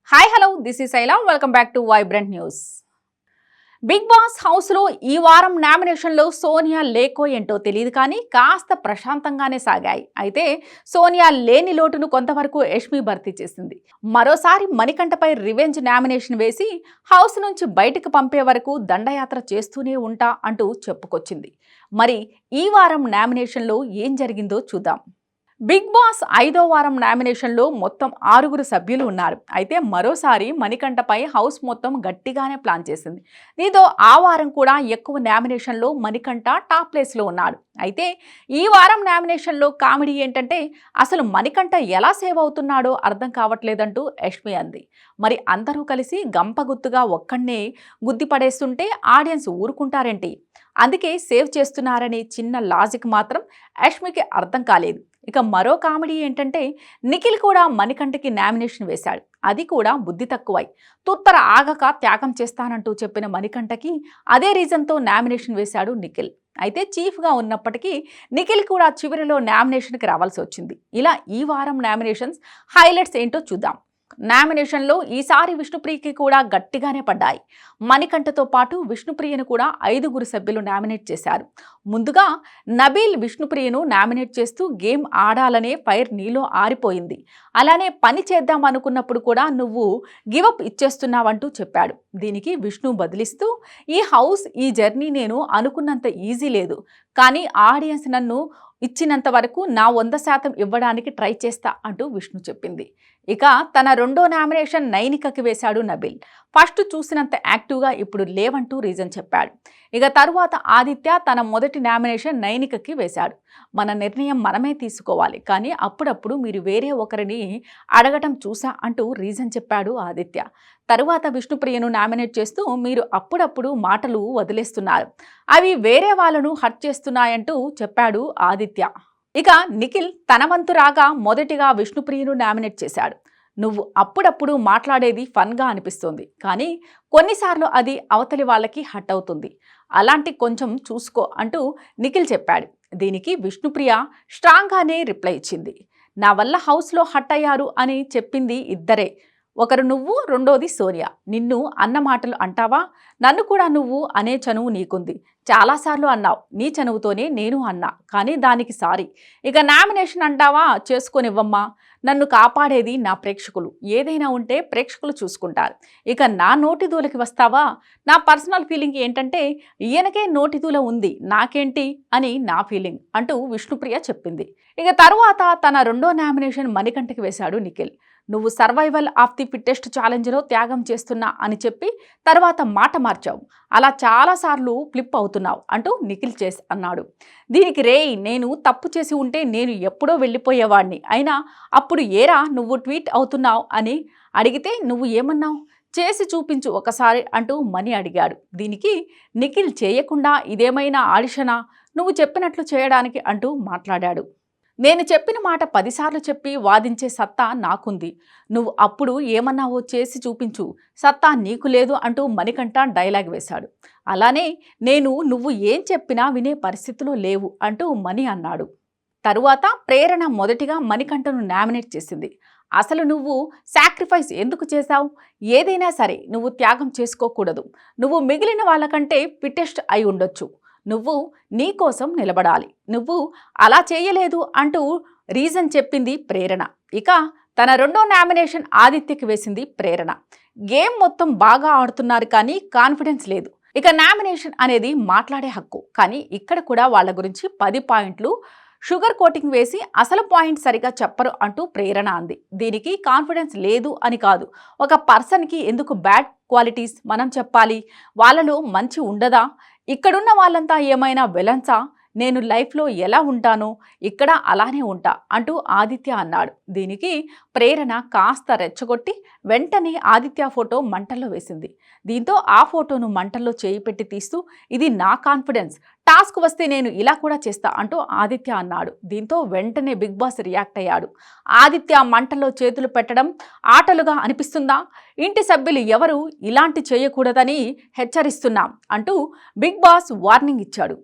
Hi hello this is Shaila welcome back to vibrant news. Bigg Boss హౌస్లో ఈ వారం నామినేషన్లో సోనియా లేకో ఏంటో తెలియదు కానీ కాస్త ప్రశాంతంగానే సాగాయి. అయితే సోనియా లేని లోటును కొంతవరకు యష్మి భర్తీ చేసింది. మరోసారి మణికంఠపై రివెంజ్ నామినేషన్ వేసి హౌస్ నుంచి బయటకు పంపే వరకు దండయాత్ర చేస్తూనే ఉంటా అంటూ చెప్పుకొచ్చింది. మరి ఈ వారం నామినేషన్లో ఏం జరిగిందో చూద్దాం. బిగ్ బాస్ 5వ వారం నామినేషన్లో మొత్తం 6గురు సభ్యులు ఉన్నారు. అయితే మరోసారి మణికంఠపై హౌస్ మొత్తం గట్టిగానే ప్లాన్ చేసింది. దీంతో ఆ వారం కూడా ఎక్కువ నామినేషన్లో మణికంఠ టాప్ ప్లేస్లో ఉన్నాడు. అయితే ఈ వారం నామినేషన్లో కామెడీ ఏంటంటే అసలు మణికంఠ ఎలా సేవ్ అవుతున్నాడో అర్థం కావట్లేదంటూ యష్మి అంది. మరి అందరూ కలిసి గంపగుత్తుగా ఒక్కడనే గుద్ది పడేస్తుంటే ఆడియన్స్ ఊరుకుంటారేంటి? అందుకే సేవ్ చేస్తున్నారనే చిన్న లాజిక్ మాత్రం యష్మికి అర్థం కాలేదు. ఇక మరో కామెడీ ఏంటంటే నిఖిల్ కూడా మణికంఠకి నామినేషన్ వేశాడు. అది కూడా బుద్ధి తక్కువై తుత్తర ఆగక త్యాగం చేస్తానంటూ చెప్పిన మణికంఠకి అదే రీజన్తో నామినేషన్ వేశాడు నిఖిల్. అయితే చీఫ్గా ఉన్నప్పటికీ నిఖిల్ కూడా చివరిలో నామినేషన్కి రావాల్సి వచ్చింది. ఇలా ఈ వారం నామినేషన్స్ హైలైట్స్ ఏంటో చూద్దాం. నామినేషన్లో ఈసారి విష్ణుప్రియకి కూడా గట్టిగానే పడ్డాయి. మణికంఠతో పాటు విష్ణుప్రియను కూడా 5గురు సభ్యులు నామినేట్ చేశారు. ముందుగా నబీల్ విష్ణుప్రియను నామినేట్ చేస్తూ గేమ్ ఆడాలనే ఫైర్ నీలో ఆరిపోయింది. అలానే పని చేద్దాం అనుకున్నప్పుడు కూడా నువ్వు గివప్ ఇచ్చేస్తున్నావంటూ చెప్పాడు. దీనికి విష్ణు బదిలిస్తూ ఈ హౌస్ ఈ జర్నీ నేను అనుకున్నంత ఈజీ లేదు, కానీ ఆడియన్స్ నన్ను ఇచ్చినంత వరకు నా 100% ఇవ్వడానికి ట్రై చేస్తా అంటూ విష్ణు చెప్పింది. ఇక తన రెండో నామినేషన్ నైనికకి వేశాడు నబీల్. ఫస్ట్ చూసినంత యాక్టివ్గా ఇప్పుడు లేవంటూ రీజన్ చెప్పాడు. ఇక తరువాత ఆదిత్య తన మొదటి నామినేషన్ నైనికకి వేశాడు. మన నిర్ణయం మనమే తీసుకోవాలి, కానీ అప్పుడప్పుడు మీరు వేరే ఒకరిని అడగటం చూసా అంటూ రీజన్ చెప్పాడు ఆదిత్య. తరువాత విష్ణుప్రియను నామినేట్ చేస్తూ మీరు అప్పుడప్పుడు మాటలు వదిలేస్తున్నారు, అవి వేరే వాళ్ళను హర్ట్ చేస్తున్నాయంటూ చెప్పాడు ఆదిత్య. ఇక నిఖిల్ తన వంతు రాగా మొదటిగా విష్ణుప్రియను నామినేట్ చేశాడు. నువ్వు అప్పుడప్పుడు మాట్లాడేది ఫన్గా అనిపిస్తుంది, కానీ కొన్నిసార్లు అది అవతలి వాళ్ళకి హట్ అవుతుంది, అలాంటి కొంచెం చూసుకో అంటూ నిఖిల్ చెప్పాడు. దీనికి విష్ణుప్రియ స్ట్రాంగ్గానే రిప్లై ఇచ్చింది. నా వల్ల హౌస్లో హట్ అయ్యారు అని చెప్పింది ఇద్దరే, ఒకరు నువ్వు, రెండోది సోనియా. నిన్ను అన్న మాటలు అంటావా? నన్ను కూడా నువ్వు అనే చనువు నీకుంది, చాలాసార్లు అన్నావు, నీ చనువుతోనే నేను అన్నా, కానీ దానికి సారీ. ఇక నామినేషన్ అంటావా? చేసుకొనివ్వమ్మా, నన్ను కాపాడేది నా ప్రేక్షకులు, ఏదైనా ఉంటే ప్రేక్షకులు చూసుకుంటారు. ఇక నా నోటిదూలకి వస్తావా? నా పర్సనల్ ఫీలింగ్ ఏంటంటే ఈయనకే నోటిదూల ఉంది, నాకేంటి అని నా ఫీలింగ్ అంటూ విష్ణుప్రియ చెప్పింది. ఇక తరువాత తన రెండో నామినేషన్ మణికంఠకి వేశాడు నిఖిల్. నువ్వు సర్వైవల్ ఆఫ్ ది ఫిట్టెస్ట్ ఛాలెంజ్లో త్యాగం చేస్తున్నా అని చెప్పి తర్వాత మాట మార్చావు, అలా చాలాసార్లు ఫ్లిప్ అవుతున్నావు అంటూ నిఖిల్ అన్నాడు. దీనికి రేయ్, నేను తప్పు చేసి ఉంటే నేను ఎప్పుడో వెళ్ళిపోయేవాడిని, అయినా అప్పుడు ఏరా నువ్వు ట్వీట్ అవుతున్నావు అని అడిగితే నువ్వు ఏమన్నావు? చేసి చూపించు ఒకసారి అంటూ మణి అడిగాడు. దీనికి నిఖిల్ చేయకుండా ఇదేమైనా ఆడిషనా, నువ్వు చెప్పినట్లు చేయడానికి అంటూ మాట్లాడాడు. నేను చెప్పిన మాట 10 సార్లు చెప్పి వాదించే సత్తా నాకుంది, నువ్వు అప్పుడు ఏమన్నావో చేసి చూపించు, సత్తా నీకు లేదు అంటూ మణికంఠ డైలాగ్ వేశాడు. అలానే నువ్వు ఏం చెప్పినా వినే పరిస్థితిలో లేవు అంటూ మణి అన్నాడు. తరువాత ప్రేరణ మొదటిగా మణికంఠను నామినేట్ చేసింది. అసలు నువ్వు సాక్రిఫైస్ ఎందుకు చేశావు? ఏదైనా సరే నువ్వు త్యాగం చేసుకోకూడదు, నువ్వు మిగిలిన వాళ్ళకంటే ఫిట్టెస్ట్ అయి ఉండొచ్చు, నువ్వు నీ కోసం నిలబడాలి, నువ్వు అలా చేయలేదు అంటూ రీజన్ చెప్పింది ప్రేరణ. ఇక తన రెండో నామినేషన్ ఆదిత్యకి వేసింది ప్రేరణ. గేమ్ మొత్తం బాగా ఆడుతున్నారు కానీ కాన్ఫిడెన్స్ లేదు. ఇక నామినేషన్ అనేది మాట్లాడే హక్కు, కానీ ఇక్కడ కూడా వాళ్ళ గురించి 10 పాయింట్లు షుగర్ కోటింగ్ వేసి అసలు పాయింట్ సరిగా చెప్పరు అంటూ ప్రేరణ అంది. దీనికి కాన్ఫిడెన్స్ లేదు అని కాదు, ఒక పర్సన్కి ఎందుకు బ్యాడ్ క్వాలిటీస్ మనం చెప్పాలి, వాళ్ళలో మంచి ఉండదా? ఇక్కడున్న వాళ్ళంతా ఏమైనా విలన్సా? నేను లైఫ్లో ఎలా ఉంటానో ఇక్కడ అలానే ఉంటా అంటూ ఆదిత్య అన్నాడు. దీనికి ప్రేరణ కాస్త రెచ్చగొట్టి వెంటనే ఆదిత్య ఫోటో మంటల్లో వేసింది. దీంతో ఆ ఫోటోను మంటల్లో చేయి పెట్టి తీస్తూ ఇది నా కాన్ఫిడెన్స్, టాస్క్ వస్తే నేను ఇలా కూడా చేస్తా అంటూ ఆదిత్య అన్నాడు. దీంతో వెంటనే బిగ్ బాస్ రియాక్ట్ అయ్యాడు. ఆదిత్య మంటల్లో చేతులు పెట్టడం ఆటలుగా అనిపిస్తుందా? ఇంటి సభ్యులు ఎవరు ఇలాంటి చేయకూడదని హెచ్చరిస్తున్నాం అంటూ బిగ్ బాస్ వార్నింగ్ ఇచ్చాడు.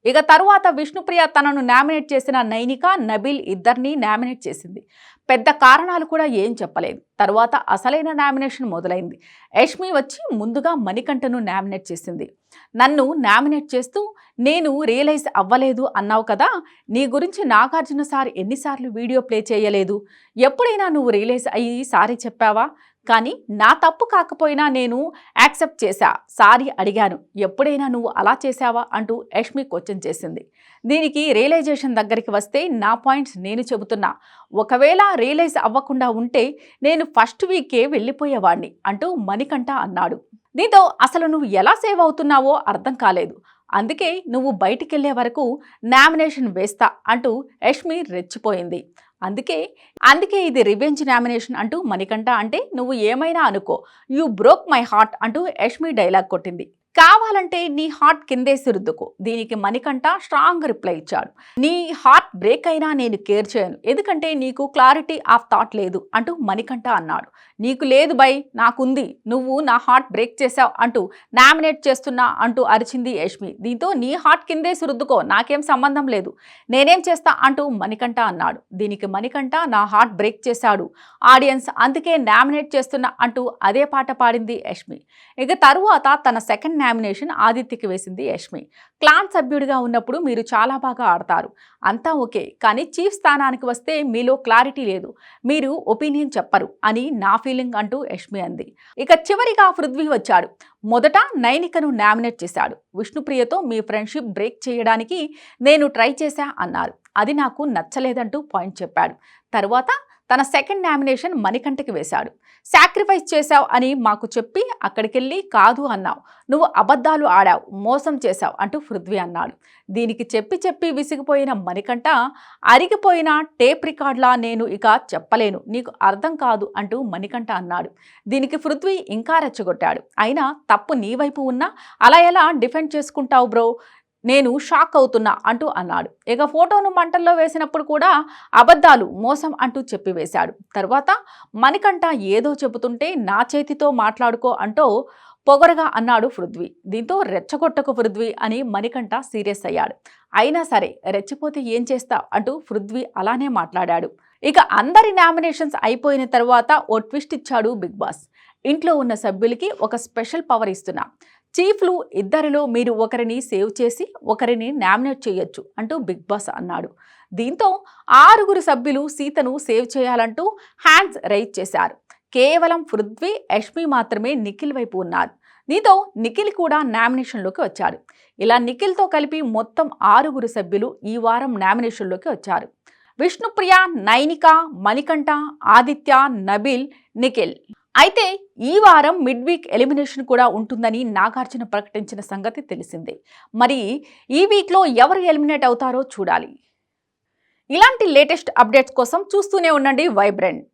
ఇక తరువాత విష్ణుప్రియ తనను నామినేట్ చేసిన నైనిక, నబీల్ ఇద్దరిని నామినేట్ చేసింది. పెద్ద కారణాలు కూడా ఏం చెప్పలేదు. తర్వాత అసలైన నామినేషన్ మొదలైంది. యష్మి వచ్చి ముందుగా మణికంఠను నామినేట్ చేసింది. నన్ను నామినేట్ చేస్తూ నేను రియలైజ్ అవ్వలేదు అన్నావు కదా, నీ గురించి నాగార్జున సార్ ఎన్నిసార్లు వీడియో ప్లే చేయలేదు, ఎప్పుడైనా నువ్వు రియలైజ్ అయ్యి సారీ చెప్పావా? కానీ నా తప్పు కాకపోయినా నేను యాక్సెప్ట్ చేశా, సారీ అడిగాను, ఎప్పుడైనా నువ్వు అలా చేశావా అంటూ యష్మి క్వశ్చన్ చేసింది. దీనికి రియలైజేషన్ దగ్గరికి వస్తే నా పాయింట్స్ నేను చెబుతున్నా. ఒకవేళ రియలైజ్ అవ్వకుండా ఉంటే నేను ఫస్ట్ వీకే వెళ్ళిపోయేవాడిని అంటూ మణికంఠ అన్నాడు. దీంతో అసలు నువ్వు ఎలా సేవ్ అవుతున్నావో అర్థం కాలేదు, అందుకే నువ్వు బయటికెళ్లే వరకు నామినేషన్ వేస్తా అంటూ యష్మి రెచ్చిపోయింది. అందుకే ఇది రివెంజ్ నామినేషన్ అంటూ మణికంఠ అంటే నువ్వు ఏమైనా అనుకో, యూ బ్రోక్ మై హార్ట్ అంటూ యష్మి డైలాగ్ కొట్టింది. కావాలంటే నీ హార్ట్ కిందేసి రుద్దుకో. దీనికి మణికంఠ స్ట్రాంగ్ రిప్లై ఇచ్చాడు. నీ హార్ట్ బ్రేక్ అయినా నేను కేర్ చేయను, ఎందుకంటే నీకు క్లారిటీ ఆఫ్ థాట్ లేదు అంటూ మణికంఠ అన్నాడు. నీకు లేదు బై, నాకుంది, నువ్వు నా హార్ట్ బ్రేక్ చేశావు అంటూ నామినేట్ చేస్తున్నా అంటూ అరిచింది యష్మి. దీంతో నీ హార్ట్ కిందేసి రుద్దుకో, నాకేం సంబంధం లేదు, నేనేం చేస్తా అంటూ మణికంఠ అన్నాడు. దీనికి మణికంఠ నా హార్ట్ బ్రేక్ చేశాడు ఆడియన్స్, అందుకే నామినేట్ చేస్తున్నా అంటూ అదే పాట పాడింది యష్మి. ఇక తరువాత తన సెకండ్ నామినేషన్ ఆదిత్యకి వేసింది యష్మి. క్లాన్ సభ్యుడిగా ఉన్నప్పుడు మీరు చాలా బాగా ఆడతారు, అంతా ఓకే, కానీ చీఫ్ స్థానానికి వస్తే మీలో క్లారిటీ లేదు, మీరు ఒపీనియన్ చెప్పరు అని నా ఫీలింగ్ అంటూ యష్మి అంది. ఇక చివరిగా పృథ్వీ వచ్చాడు. మొదట నైనికను నామినేట్ చేశాడు. విష్ణుప్రియతో మీ ఫ్రెండ్షిప్ బ్రేక్ చేయడానికి నేను ట్రై చేశా అన్నారు, అది నాకు నచ్చలేదంటూ పాయింట్ చెప్పాడు. తరువాత తన సెకండ్ నామినేషన్ మణికంఠకి వేశాడు. సాక్రిఫైస్ చేశావు అని మాకు చెప్పి అక్కడికెళ్ళి కాదు అన్నావు, నువ్వు అబద్ధాలు ఆడావు, మోసం చేశావు అంటూ పృథ్వీ అన్నాడు. దీనికి చెప్పి విసిగిపోయిన మణికంఠ అరిగిపోయిన టేప్ రికార్డ్లా నేను ఇక చెప్పలేను, నీకు అర్థం కాదు అంటూ మణికంఠ అన్నాడు. దీనికి పృథ్వీ ఇంకా రెచ్చగొట్టాడు. అయినా తప్పు నీ వైపు ఉన్నా అలా ఎలా డిఫెండ్ చేసుకుంటావు బ్రో, నేను షాక్ అవుతున్నా అంటూ అన్నాడు. ఇక ఫోటోను మంటల్లో వేసినప్పుడు కూడా అబద్ధాలు, మోసం అంటూ చెప్పివేశాడు. తర్వాత మణికంఠ ఏదో చెబుతుంటే నా చేతితో మాట్లాడుకో అంటూ పొగరగా అన్నాడు పృథ్వీ. దీంతో రెచ్చగొట్టకు పృథ్వీ అని మణికంఠ సీరియస్ అయ్యాడు. అయినా సరే రెచ్చిపోతే ఏం చేస్తావు అంటూ పృథ్వీ అలానే మాట్లాడాడు. ఇక అందరి నామినేషన్స్ అయిపోయిన తర్వాత ఓ ట్విస్ట్ ఇచ్చాడు బిగ్ బాస్. ఇంట్లో ఉన్న సభ్యులకి ఒక స్పెషల్ పవర్ ఇస్తున్నా, చీఫ్లు ఇద్దరిలో మీరు ఒకరిని సేవ్ చేసి ఒకరిని నామినేట్ చేయొచ్చు అంటూ బిగ్ బాస్ అన్నాడు. దీంతో 6 సభ్యులు సీతను సేవ్ చేయాలంటూ హ్యాండ్స్ రైజ్ చేశారు. కేవలం పృథ్వీ, యష్మి మాత్రమే నిఖిల్ వైపు ఉన్నారు. దీంతో నిఖిల్ కూడా నామినేషన్లోకి వచ్చాడు. ఇలా నిఖిల్తో కలిపి మొత్తం 6 సభ్యులు ఈ వారం నామినేషన్లోకి వచ్చారు. విష్ణుప్రియ, నైనిక, మణికంఠ, ఆదిత్య, నబీల్, నిఖిల్. అయితే ఈ వారం మిడ్ వీక్ ఎలిమినేషన్ కూడా ఉంటుందని నాగార్జున ప్రకటించిన సంగతి తెలిసిందే. మరి ఈ వీక్లో ఎవరు ఎలిమినేట్ అవుతారో చూడాలి. ఇలాంటి లేటెస్ట్ అప్డేట్స్ కోసం చూస్తూనే ఉండండి వైబ్రెంట్.